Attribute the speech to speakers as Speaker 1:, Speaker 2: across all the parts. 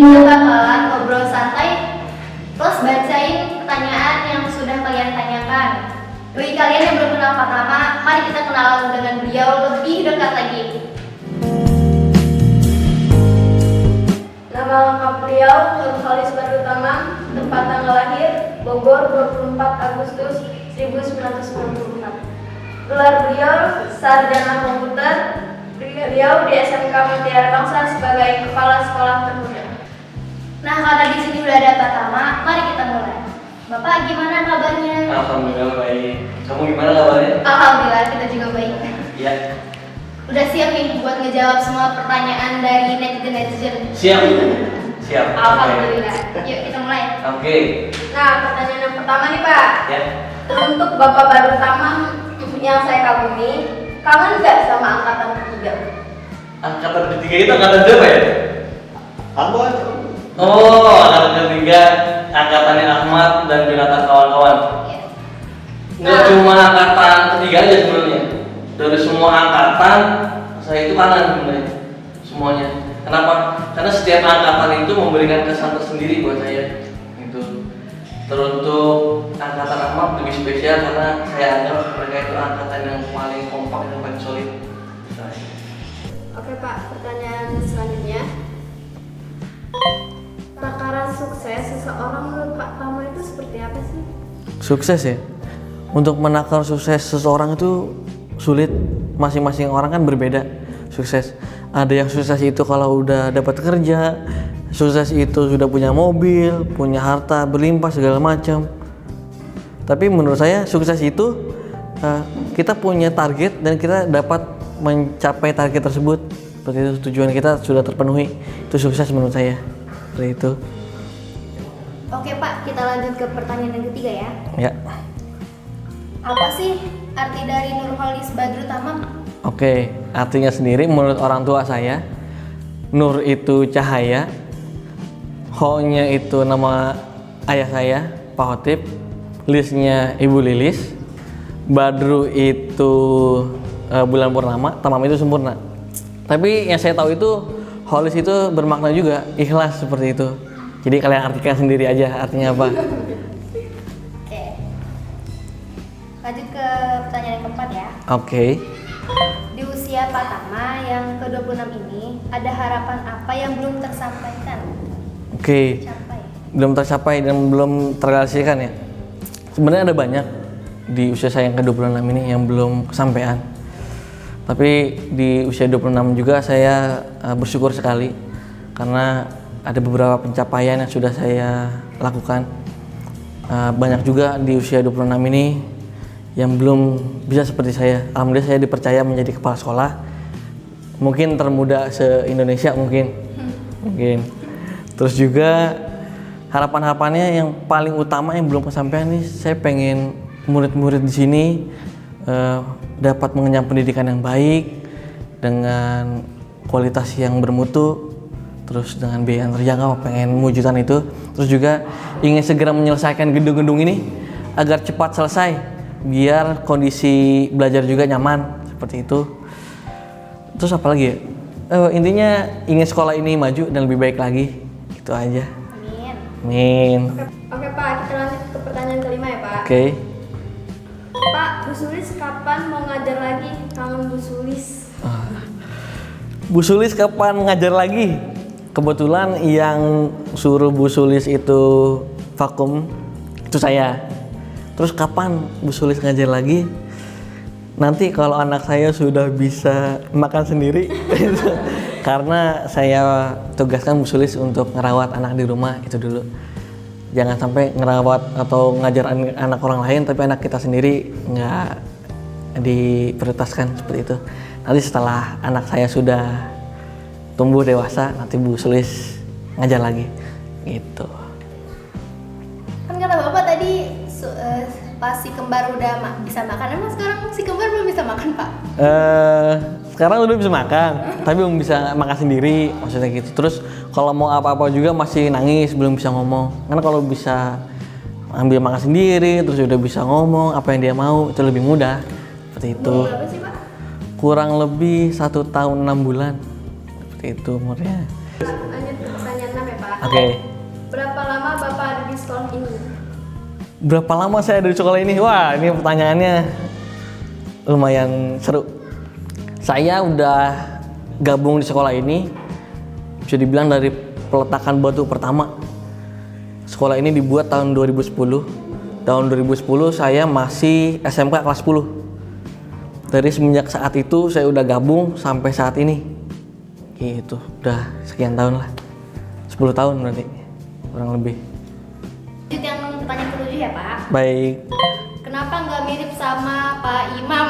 Speaker 1: kita bakalan ngobrol santai plus bacain pertanyaan yang sudah kalian tanyakan. Bagi kalian yang belum kenal Pak Tama, mari kita kenalan dengan beliau lebih dekat lagi.
Speaker 2: Nama lengkap beliau Nurholis Badrutama, tempat tanggal lahir Bogor 24 Agustus 1994. Gelar beliau Sarjana Komputer. Beliau di SMK Mutiara Bangsa sebagai Kepala Sekolah Termuda.
Speaker 1: Nah, karena di sini udah ada Pak Tama, mari kita mulai. Bapak gimana kabarnya?
Speaker 3: Alhamdulillah baik. Kamu gimana kabarnya?
Speaker 1: Alhamdulillah kita juga baik.
Speaker 3: Iya.
Speaker 1: Udah siap nih buat ngejawab semua pertanyaan dari netizen-netizen?
Speaker 3: Siap. Siap.
Speaker 1: Alhamdulillah. Yuk kita mulai.
Speaker 3: Oke.
Speaker 2: Nah, pertanyaan yang pertama nih Pak.
Speaker 3: Ya.
Speaker 2: Untuk Bapak Badrutama yang saya kagumi, kangen nggak sama angkatan ketiga?
Speaker 3: Angkatan ketiga itu angkatan berapa ya?
Speaker 4: Apa?
Speaker 3: Oh, angkatan ketiga, angkatannya Ahmad dan Jonathan kawan-kawan.
Speaker 1: Ya.
Speaker 3: Nggak cuma angkatan ketiga aja sebenarnya. Dari semua angkatan, saya itu kangen sebenarnya semuanya. Kenapa? Karena setiap angkatan itu memberikan kesan tersendiri buat saya. Gitu. Teruntuk angkatan Ahmad lebih spesial karena saya anggap mereka itu angkatan yang paling kompak dan paling solid.
Speaker 2: Oke Pak, pertanyaan selanjutnya. Takaran sukses seseorang menurut Pak Tama itu seperti apa sih?
Speaker 5: Sukses ya. Untuk menakar sukses seseorang itu sulit. Masing-masing orang kan berbeda sukses. Ada yang sukses itu kalau udah dapat kerja, sukses itu sudah punya mobil, punya harta berlimpah segala macam. Tapi menurut saya sukses itu kita punya target dan kita dapat mencapai target tersebut. Seperti itu, tujuan kita sudah terpenuhi. Itu sukses menurut saya. Seperti itu.
Speaker 1: Oke Pak, kita lanjut ke pertanyaan yang ketiga ya.
Speaker 5: Ya.
Speaker 1: Apa sih arti dari Nurholis Badrutama?
Speaker 5: Oke, artinya sendiri menurut orang tua saya, Nur itu cahaya, Ho-nya itu nama ayah saya, Pak Hotip, Lisnya Ibu Lilis, Badru itu bulan purnama, Tamam itu sempurna. Tapi yang saya tahu itu Holis itu bermakna juga ikhlas seperti itu. Jadi kalian artikan sendiri aja artinya apa.
Speaker 1: Oke. Lanjut ke pertanyaan yang keempat ya.
Speaker 5: Oke.
Speaker 1: Di usia Pak Tama yang ke-26 ini, ada harapan apa yang belum tersampaikan?
Speaker 5: Oke.
Speaker 1: Capai.
Speaker 5: Belum tercapai dan belum terrealisasikan ya. Sebenarnya ada banyak di usia saya yang ke-26 ini yang belum kesampaian. Tapi di usia 26 juga saya bersyukur sekali karena ada beberapa pencapaian yang sudah saya lakukan. Banyak juga di usia 26 ini yang belum bisa seperti saya. Alhamdulillah saya dipercaya menjadi kepala sekolah. Mungkin termuda se-Indonesia mungkin. Terus juga harapan-harapannya yang paling utama yang belum kesampaian nih, saya pengen murid-murid di sini dapat mengenyam pendidikan yang baik dengan kualitas yang bermutu, terus dengan biaya yang terjangkau. Pengen mewujudkan itu. Terus juga ingin segera menyelesaikan gedung-gedung ini agar cepat selesai, biar kondisi belajar juga nyaman seperti itu. Terus apa lagi ya? Intinya ingin sekolah ini maju dan lebih baik lagi. Itu aja.
Speaker 1: Amin.
Speaker 5: Amin.
Speaker 2: Oke Pak, kita lanjut ke pertanyaan kelima ya Pak.
Speaker 5: Oke.
Speaker 2: Pak, Bu Sulis kapan mau ngajar lagi? Kangen Bu Sulis.
Speaker 5: Bu Sulis kapan ngajar lagi? Kebetulan yang suruh Bu Sulis itu vakum itu saya. Terus kapan Bu Sulis ngajar lagi? Nanti kalau anak saya sudah bisa makan sendiri. Karena saya tugaskan Bu Sulis untuk ngerawat anak di rumah itu dulu. Jangan sampai ngerawat atau ngajar anak orang lain tapi anak kita sendiri nggak diprioritaskan seperti itu. Nanti setelah anak saya sudah tumbuh dewasa, nanti Bu Sulis ngajar lagi gitu.
Speaker 1: Kan kata Bapak tadi pas si kembar udah bisa makan, emang sekarang si kembar belum bisa makan Pak?
Speaker 5: Sekarang udah bisa makan, tapi belum bisa makan sendiri, maksudnya gitu. Terus kalau mau apa-apa juga masih nangis, belum bisa ngomong. Karena kalau bisa ambil makan sendiri, terus udah bisa ngomong apa yang dia mau, itu lebih mudah. Seperti itu.
Speaker 2: Berapa sih Pak?
Speaker 5: Kurang lebih 1 tahun 6 bulan. Seperti itu umurnya.
Speaker 2: Lanjut ke pertanyaan 6 ya Pak.
Speaker 5: Oke.
Speaker 2: Berapa lama Bapak ada di sekolah ini?
Speaker 5: Berapa lama saya ada di sekolah ini? Wah, ini pertanyaannya lumayan seru. Saya udah gabung di sekolah ini bisa dibilang dari peletakan batu pertama. Sekolah ini dibuat tahun 2010. Tahun 2010 saya masih SMK kelas 10. Dari semenjak saat itu saya udah gabung sampai saat ini. Gitu, udah sekian tahun lah. 10 tahun berarti, kurang lebih.
Speaker 1: Lanjut yang pertanyaan ketujuh ya Pak.
Speaker 5: Baik.
Speaker 1: Kenapa nggak mirip sama Pak Imam?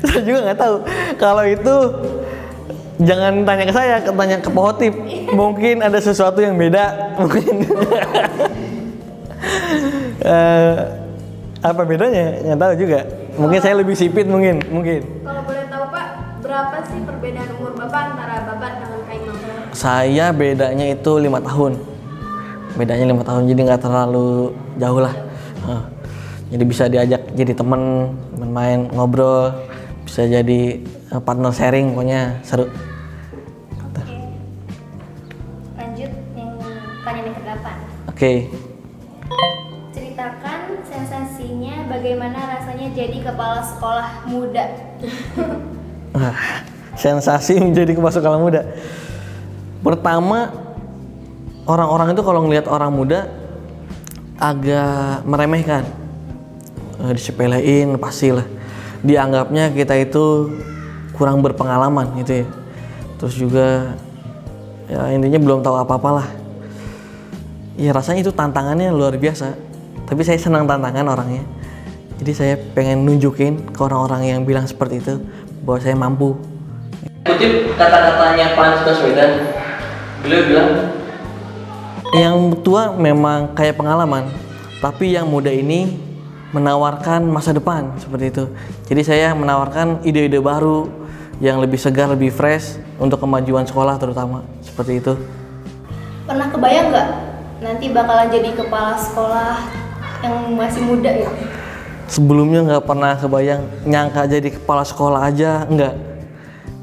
Speaker 5: Saya juga nggak tahu. Kalau itu jangan tanya ke saya, tanya ke Pak Hotip. Mungkin ada sesuatu yang beda. Mungkin. Apa bedanya? Nggak tahu juga. Mungkin saya lebih sipit mungkin.
Speaker 2: Kalau boleh tahu Pak, berapa sih perbedaan umur Bapak antara Bapak dengan Kak Imam?
Speaker 5: Saya bedanya itu 5 tahun. Bedanya 5 tahun, jadi nggak terlalu jauh lah. Jadi bisa diajak jadi temen main ngobrol, bisa jadi partner sharing, pokoknya seru.
Speaker 1: Oke. Lanjut yang pertanyaan yang ke-8.
Speaker 5: Oke.
Speaker 1: Ceritakan sensasinya bagaimana rasanya jadi kepala sekolah muda.
Speaker 5: Sensasi menjadi kepala sekolah muda. Pertama, orang-orang itu kalau ngelihat orang muda agak meremehkan, disepelein pastilah. Dianggapnya kita itu kurang berpengalaman gitu ya. Terus juga ya intinya belum tahu apa-apa lah. Ya rasanya itu tantangannya luar biasa. Tapi saya senang tantangan orangnya. Jadi saya pengen nunjukin ke orang-orang yang bilang seperti itu bahwa saya mampu.
Speaker 3: Kutip kata-katanya Pak Anies Baswedan, beliau bilang,
Speaker 5: yang tua memang kayak pengalaman, tapi yang muda ini menawarkan masa depan seperti itu. Jadi saya menawarkan ide-ide baru yang lebih segar, lebih fresh untuk kemajuan sekolah terutama seperti itu.
Speaker 1: Pernah kebayang nggak nanti bakalan jadi kepala sekolah yang masih muda ya?
Speaker 5: Sebelumnya nggak pernah kebayang, nyangka jadi kepala sekolah aja enggak.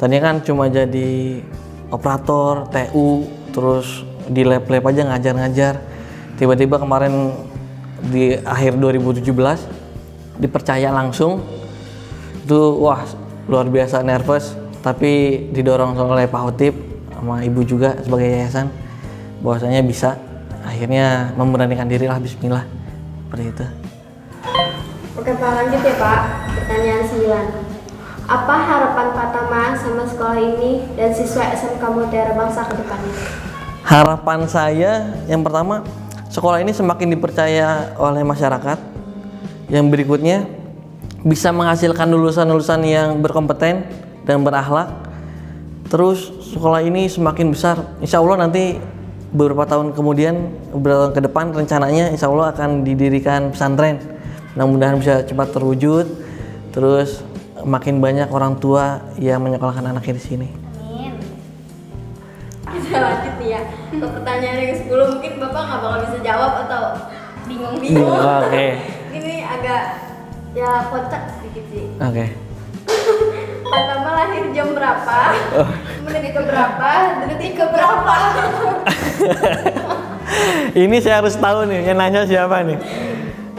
Speaker 5: Tadinya kan cuma jadi operator, TU, terus di lab-lab aja ngajar-ngajar. Tiba-tiba kemarin di akhir 2017 dipercaya langsung. Itu wah luar biasa nervous, tapi didorong oleh Pak Hotip sama Ibu juga sebagai yayasan bahwasanya bisa. Akhirnya memberanikan diri lah, bismillah. Seperti itu.
Speaker 2: Oke Pak, lanjut ya Pak. Pertanyaan 9. Apa harapan Pak Tama sama sekolah ini dan siswa SMK Mutiara Bangsa ke depannya?
Speaker 5: Harapan saya yang pertama, sekolah ini semakin dipercaya oleh masyarakat. Yang berikutnya, bisa menghasilkan lulusan-lulusan yang berkompeten dan berakhlak. Terus sekolah ini semakin besar. Insya Allah nanti beberapa tahun kemudian, beberapa tahun ke depan rencananya insya Allah akan didirikan pesantren. Mudah-mudahan bisa cepat terwujud. Terus makin banyak orang tua yang menyekolahkan anaknya di sini.
Speaker 1: Amin.
Speaker 2: Kita lanjut nih ya. Untuk pertanyaan yang 10 mungkin Bapak nggak bakal bisa jawab atau bingung-bingung.
Speaker 5: Oke.
Speaker 2: Ini agak ya kocak sedikit sih.
Speaker 5: Oke.
Speaker 2: Pak Tama lahir jam berapa? Menit ke berapa? Detik ke berapa?
Speaker 5: Ini saya harus tahu nih, yang nanya siapa nih?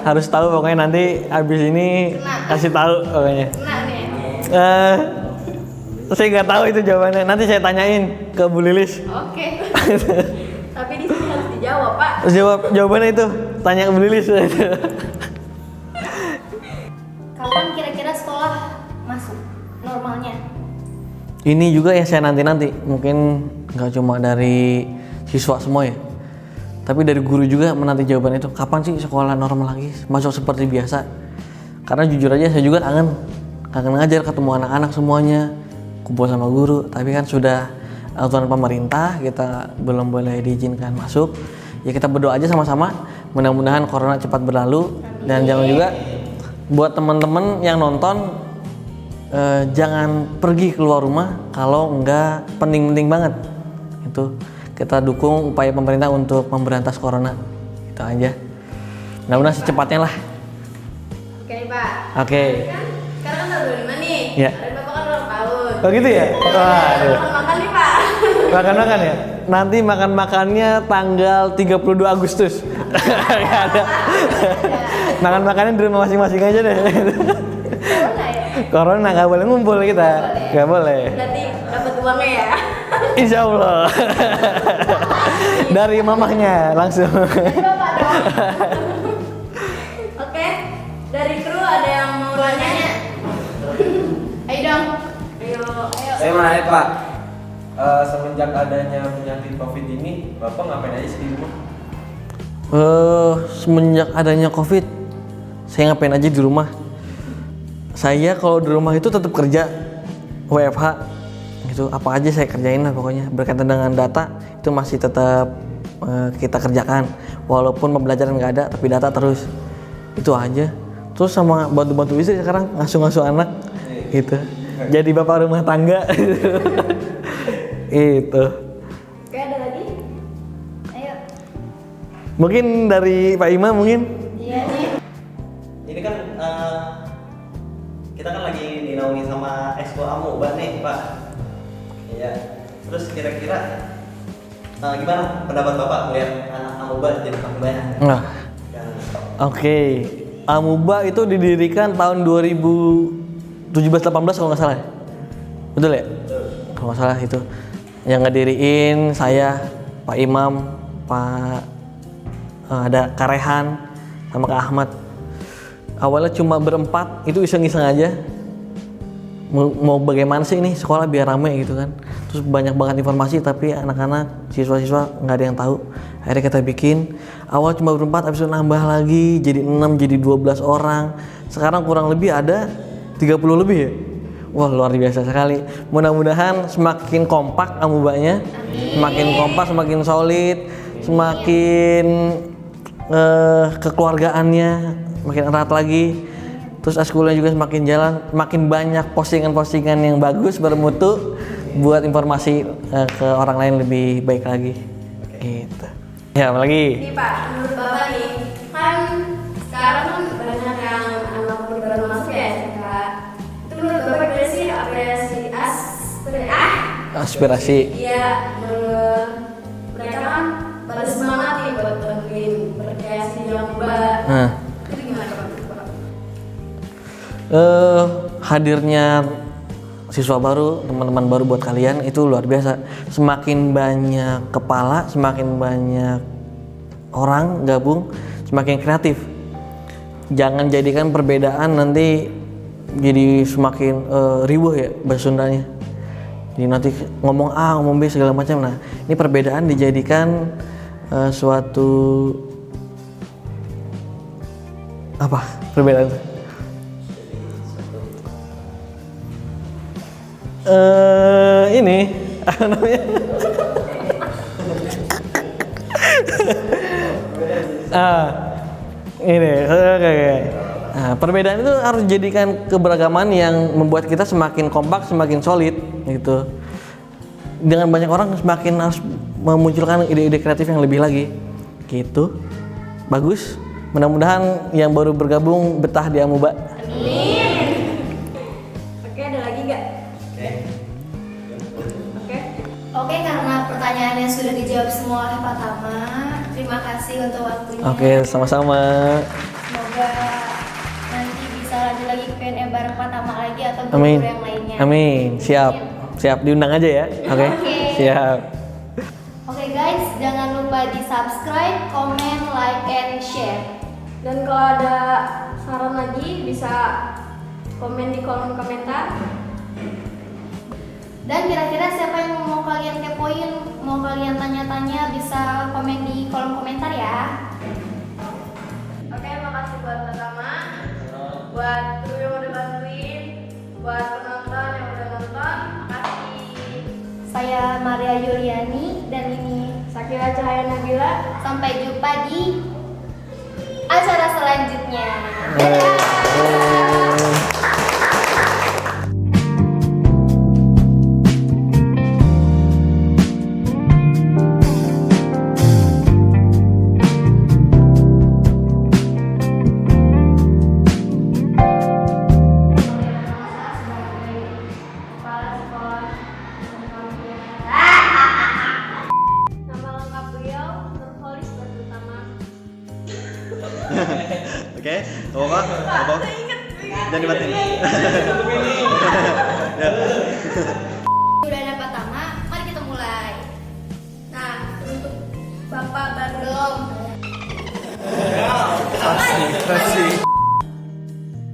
Speaker 5: Harus tahu pokoknya nanti abis ini kasih tahu pokoknya.
Speaker 1: Nah nih.
Speaker 5: Saya nggak tahu itu jawabannya. Nanti saya tanyain ke Bu Lilis.
Speaker 1: Oke.
Speaker 2: Tapi di sini harus dijawab Pak.
Speaker 5: Terus jawabannya itu tanya ke Bu Lilis.
Speaker 1: Kapan kira-kira sekolah masuk normalnya?
Speaker 5: Ini juga yang saya nanti mungkin nggak cuma dari siswa semua ya, tapi dari guru juga menanti jawaban itu. Kapan sih sekolah normal lagi, masuk seperti biasa? Karena jujur aja saya juga kangen ngajar, ketemu anak-anak semuanya, kumpul sama guru. Tapi kan sudah aturan pemerintah, kita belum boleh diizinkan masuk. Ya kita berdoa aja sama-sama, mudah-mudahan corona cepat berlalu. Dan jangan juga buat teman-teman yang nonton, jangan pergi keluar rumah kalau enggak penting-penting banget. Itu kita dukung upaya pemerintah untuk memberantas corona. Itu aja. Mudah-mudahan secepatnya lah.
Speaker 2: Oke nih Pak.
Speaker 5: Oke.
Speaker 2: Kan sekarang kan udah 25 nih.
Speaker 5: Iya.
Speaker 2: Hari Bapak kan ulang tahun.
Speaker 5: Oh gitu ya? Wah, aduh.
Speaker 2: Makan nih Pak.
Speaker 5: Makan-makan ya? Nanti makan-makannya tanggal 32 Agustus. Nggak ada. Makan-makannya di rumah masing-masing aja deh.
Speaker 1: Corona ya?
Speaker 5: Corona nggak boleh ngumpul kita. Nggak boleh.
Speaker 2: Berarti dapat uangnya ya.
Speaker 5: Insya Allah. Dari mamahnya langsung.
Speaker 1: Bapak dong.
Speaker 2: Oke, dari kru ada yang mau nanya?
Speaker 1: Ayo dong.
Speaker 2: Ayo.
Speaker 4: Saya mau nanya Pak, semenjak adanya penyakit COVID ini, Bapak ngapain aja sih di rumah?
Speaker 5: Semenjak adanya COVID, saya ngapain aja di rumah? Saya kalau di rumah itu tetap kerja WFH gitu, apa aja saya kerjain lah pokoknya berkaitan dengan data itu masih tetap kita kerjakan walaupun pembelajaran nggak ada tapi data terus itu aja. Terus sama bantu-bantu istri sekarang ngasuh-ngasuh anak gitu, jadi bapak rumah tangga. Itu
Speaker 2: Oke, ada lagi?
Speaker 1: Ayo.
Speaker 5: mungkin dari Pak Imam mungkin.
Speaker 1: Iya nih.
Speaker 6: Ini kan kita kan lagi dinaungi sama Expo Amoeba nih Pak. Iya. Terus kira-kira gimana pendapat Bapak melihat anak Amoeba jadi banyak?
Speaker 5: Nah, oke. Amoeba itu didirikan tahun 2017-18 kalau nggak salah. Betul ya? Kalau nggak salah itu. Yang ngediriin saya, Pak Imam, Pak ada Kak Rehan, sama Kak Ahmad. Awalnya cuma berempat, itu iseng-iseng aja. Mau bagaimana sih ini sekolah biar rame gitu kan. Terus banyak banget informasi tapi anak-anak, siswa-siswa nggak ada yang tahu. Akhirnya kita bikin, awal cuma berempat, habis itu nambah lagi, jadi 6, jadi 12 orang. Sekarang kurang lebih ada 30 lebih ya. Wah luar biasa sekali. Mudah-mudahan semakin kompak amubanya, semakin kompak, semakin solid, semakin kekeluargaannya makin erat lagi. Terus eskulnya juga semakin jalan, makin banyak postingan-postingan yang bagus bermutu buat informasi ke orang lain lebih baik lagi. Gitu. Ya apalagi?
Speaker 2: Ini Pak, menurut Bapak nih, kan sekarang kan banyak yang anak muda baru masuk ya SMK. Itu menurut Bapak gimana sih
Speaker 5: Aspirasi.
Speaker 2: Iya, mereka kan pada semangat nih buat bantuin berkreasi yang Mbak.
Speaker 5: Nah.
Speaker 2: Itu gimana Bapak?
Speaker 5: Hadirnya siswa baru, teman-teman baru buat kalian itu luar biasa. Semakin banyak kepala, semakin banyak orang gabung, semakin kreatif. Jangan jadikan perbedaan nanti jadi semakin riuh ya bahasa Sundanya. Jadi nanti ngomong A, ngomong B segala macam. Nah, ini perbedaan dijadikan suatu apa? Perbedaan itu? Ini apa namanya? Ini oke. Nah, perbedaan itu harus dijadikan keberagaman yang membuat kita semakin kompak, semakin solid gitu. Dengan banyak orang semakin harus memunculkan ide-ide kreatif yang lebih lagi gitu. Bagus. Mudah-mudahan yang baru bergabung betah di Amoeba.
Speaker 2: Oke, ada lagi nggak? Oke.
Speaker 1: Oke, karena pertanyaannya sudah dijawab semua oleh Pak Tama, terima kasih untuk waktunya.
Speaker 5: Oke, sama-sama.
Speaker 1: Semoga nanti bisa lanjut lagi ke PNM bareng Pak Tama lagi atau
Speaker 5: Amin.
Speaker 1: guru yang lainnya.
Speaker 5: Amin. Siap. Siap diundang aja ya. Oke.
Speaker 1: Oke.
Speaker 5: Siap.
Speaker 1: Oke guys, jangan lupa di subscribe, comment, like, and share.
Speaker 2: Dan kalau ada saran lagi bisa komen di kolom komentar.
Speaker 1: Dan kira-kira siapa yang mau kalian kepoin, mau kalian tanya-tanya bisa komen di kolom komentar ya.
Speaker 2: Oke, makasih buat pertama, buat kru yang udah bantuin, buat penonton yang udah nonton, makasih.
Speaker 1: Saya Maria Yuliani dan ini
Speaker 2: Sakira Cahaya Nabila.
Speaker 1: sampai jumpa di acara selanjutnya.
Speaker 5: Eh,
Speaker 1: Dadah.
Speaker 2: Kepala sekolah.
Speaker 6: Oke, Bapak. Jangan dimatiin. Ya.
Speaker 1: Udah ada pertama, mari kita mulai. Nah, untuk Bapak belum.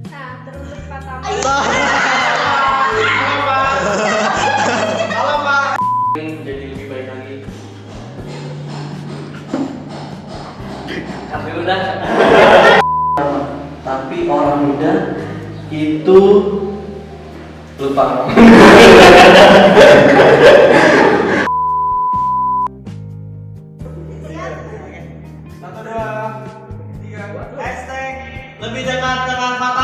Speaker 2: Nah, teruntuk pertama.
Speaker 3: Jadi lebih baik lagi. Tapi udah. Tapi orang muda itu lupa.
Speaker 6: Hashtag lebih dekat dengan mata